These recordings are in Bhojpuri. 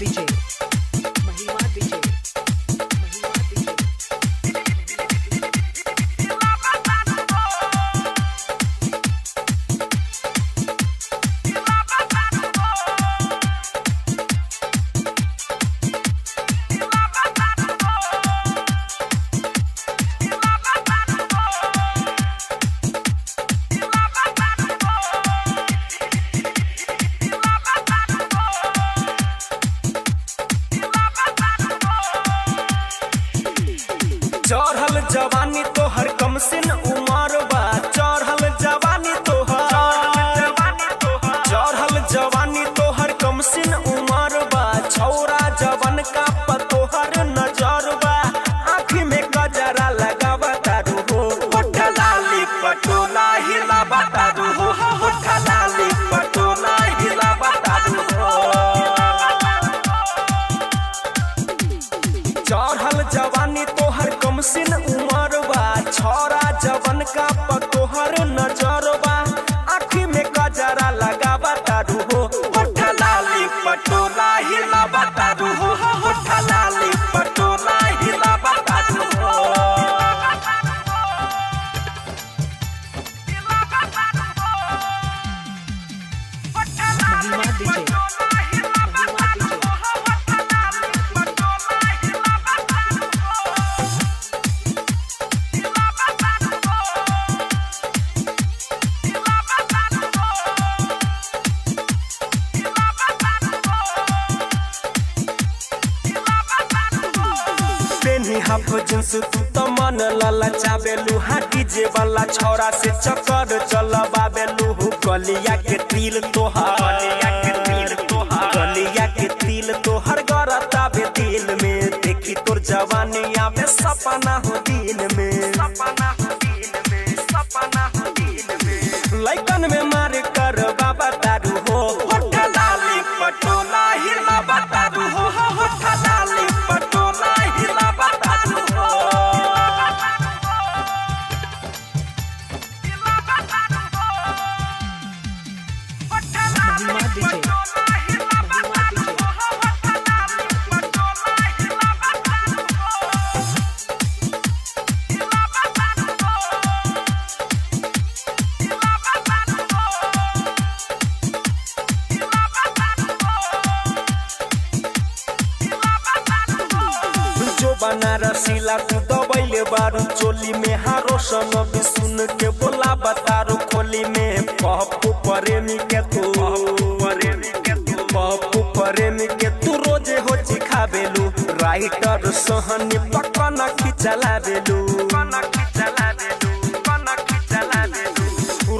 डीजे महिमा डीजे महिमा डीजे चढ़ल जवानी तोहर कम सिन उमर बा चढ़ल जवानी तोहर चढ़ल जवानी तोहर कम सिन उमर बा छौरा जवन का पतोहर नजर बा आँखी में गजरा लगावा तारू हो होठ लाली पटोला हिलावा तारू हो होठ लाली पटोला हिलावा तारू हो चढ़ल जवानी तोहर कम सिन उमर बा छौरा जवन का पतोहर नजर बा आँखी में गजरा लगावा तारू हो होठ लाली पटोला हिलावा तारू हो होठ लाली पटोला हिलावा तारू हो महिमा डीजे महिमा डीजे पेनी हाफ जींस तू तो मन लाला चाबेलू हाँ डीजे वाला छौरा से चक्कर चलबाबेलू गलिया के तिल तोहार गलिया के तिल तोहर गरताबे दिल में देखी तोर जवानी आवे सपना हो दिन में लइकन में मार कर बाबा तारू हो होठ लाली पटोला हिलावा तारू हो होठ लाली पटोला हिलावा तारू हो महिमा डीजे महिमा डीजे जो बना रसीला तू दबैले बारू चोली में हारो सन भी सुन के बोला बतारो खोली में पप्पू प्रेमी के तू रोजे हो चिखाबेलू राइटर सहनी पकन खिचला बेलू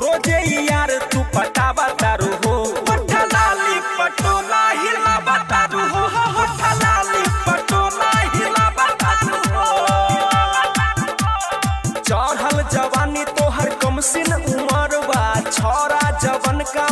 रोजे यार तू पटावा तारू हो होठ लाली पटोला हिलावा तारू हो होठ लाली पटोला हिलावा तारू हो चढ़ल जवानी तोहर कम सिन उमर बा छौरा जवन का